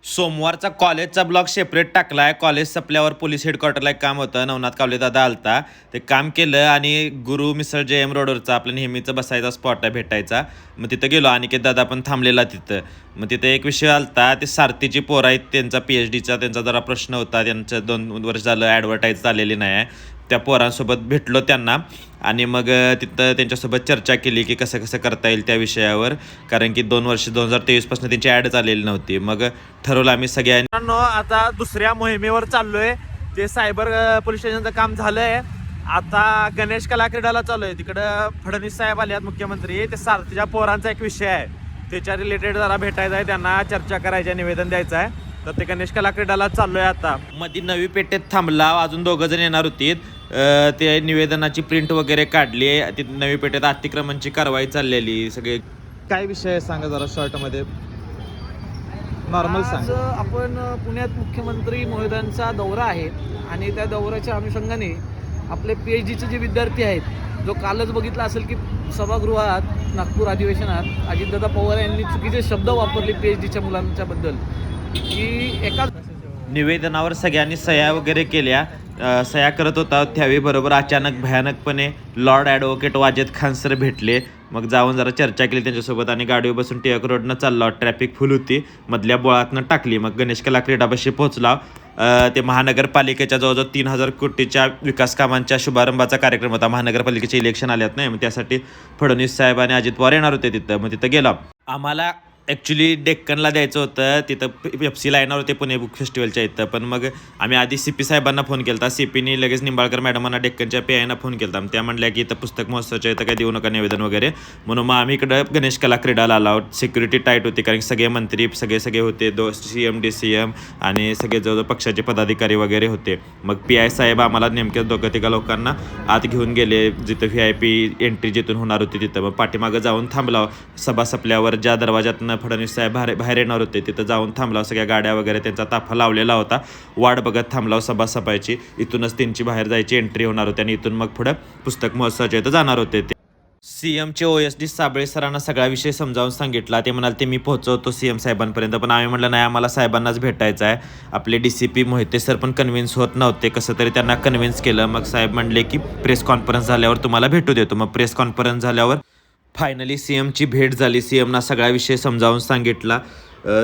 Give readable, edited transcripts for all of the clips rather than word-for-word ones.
सोमवारचा कॉलेजचा blog separate टाकलाय. कॉलेज संपल्यावर पोलीस हेडक्वार्टरला एक काम होतं. नवनाथ कावले दादा आलता. ते काम केलं आणि गुरु मिसळ JM रोडवरचा आपल्या नेहमीचा बसायचा स्पॉट आहे भेटायचा. मग तिथं गेलो. अनिकेत दादा पण थांबलेला तिथं. मग तिथे एक विषय आलता. ते सारथीची पोरं आहेत, त्यांचा PhDचा त्यांचा जरा प्रश्न होता. त्यांचं 2 वर्ष झालं ॲडव्हर्टाईज झालेली नाही आहे. त्या पोरांसोबत भेटलो त्यांना आणि मग तिथं त्यांच्यासोबत चर्चा केली की कसं कसं करता येईल त्या विषयावर. कारण की 2 वर्ष 2023 त्यांची ॲडच आलेली नव्हती. मग ठरवलं आम्ही सगळ्यांनी. आता दुसऱ्या मोहिमेवर चाललोय. ते सायबर पोलीस स्टेशनचं काम झालंय. आता गणेश कला क्रीडाला चालू आहे. तिकडं फडणवीस साहेब आले आहेत मुख्यमंत्री. ते सारथीच्या पोरांचा एक विषय आहे, त्याच्या रिलेटेड जरा भेटायचं आहे, त्यांना चर्चा करायची आहे, निवेदन द्यायचं आहे. तर ते गणेश कला क्रीडाला चाललोय. आता मध्ये नवी पेठेत थांबला, अजून 2 जण येणार होती. ते निवेदनाची प्रिंट वगैरे काढली. ती नवी पेठेत अतिक्रमणची कारवाई चाललेली. सगळे काय विषय आहे सांगा जरा शॉर्टमध्ये, नॉर्मल सांग. आपण पुण्यात मुख्यमंत्री महोदयांचा दौरा आहे आणि त्या दौऱ्याच्या अनुषंगाने आपले PhDचे जे विद्यार्थी आहेत, जो कालच बघितला असेल की सभागृहात नागपूर अधिवेशनात अजितदादा पवार यांनी चुकीचे शब्द वापरले PhDच्या मुलांच्या बद्दल, की एका निवेदनावर सगळ्यांनी सह्या वगैरे केल्या. सह्या करत होता त्यावेळी बरोबर अचानक भयानकपणे lord advocate Wajed Khan sir भेटले. मग जाऊन जरा चर्चा केली त्यांच्यासोबत आणि गाडीवर बसून टिळक रोडनं चालला. ट्रॅफिक फुल होती, मधल्या बोळातनं टाकली. मग गणेश कला क्रीडापाशी पोहोचला. ते महानगरपालिकेच्या जवळजवळ 3,000 कोटीच्या विकास कामांच्या शुभारंभाचा कार्यक्रम होता. महानगरपालिकेचे इलेक्शन आल्यात नाही, मग त्यासाठी फडणवीस साहेब आणि अजित पवार येणार होते तिथं. मग तिथं गेला. आम्हाला ॲक्च्युली डेक्कनला द्यायचं होतं. तिथं पेप्सीला येणार होते पुणे बुक फेस्टिवलच्या इथं. पण मग आम्ही आधी CP साहेबांना फोन केला होता. CPनी लगेच निंबाळकर मॅडमांना डेक्कनच्या PIना फोन केला होता. त्या म्हणल्या की इथं पुस्तक महोत्सवाच्या इथं काही देऊ नका निवेदन वगैरे. म्हणून मग आम्ही इकडं गणेश कला क्रीडाला आलो. सिक्युरिटी टाईट होती कारण सगळे मंत्री सगळे होते. CM DCM आणि सगळे जवळजवळ पक्षाचे पदाधिकारी वगैरे होते. मग PI साहेब आम्हाला नेमक्या 2-3 लोकांना आत घेऊन गेले, जिथं VIP एंट्री जिथून होणार होती तिथं. मग पाठीमागं जाऊन थांबला. सभा संपल्यावर ज्या दरवाजातनं फडणवीस साहेब बाहेर येणार होते तिथं जाऊन थांबला. सगळ्या गाड्या वगैरे त्यांचा ताफा लावलेला होता. वाट बघत थांबला सभा सपायची. इथूनच त्यांची बाहेर जायची एंट्री होणार होती आणि इथून मग पुढं पुस्तक महोत्सवाच्या इथं जाणार होते. CMचे OSD साबळे सरांना सगळा विषय समजावून सांगितला. ते म्हणाले ते मी पोहोचवतो CM साहेबांपर्यंत. पण आम्ही म्हटलं नाही, आम्हाला साहेबांनाच भेटायचं आहे. आपले DCP मोहिते सर पण कन्व्हिन्स होत नव्हते. कसं तरी त्यांना कन्व्हिन्स केलं. मग साहेब म्हणले की प्रेस कॉन्फरन्स झाल्यावर तुम्हाला भेटू देतो. मग प्रेस कॉन्फरन्स झाल्यावर फायनली CMची भेट झाली. CMना सगळा विषय समजावून सांगितला.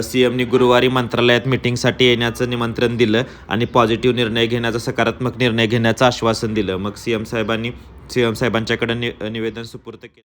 CMनी गुरुवारी मंत्रालयात मिटिंगसाठी येण्याचं निमंत्रण दिलं आणि पॉझिटिव्ह निर्णय घेण्याचा, सकारात्मक निर्णय घेण्याचं आश्वासन दिलं. मग CM साहेबांच्याकडे निवेदन सुपूर्द केलं.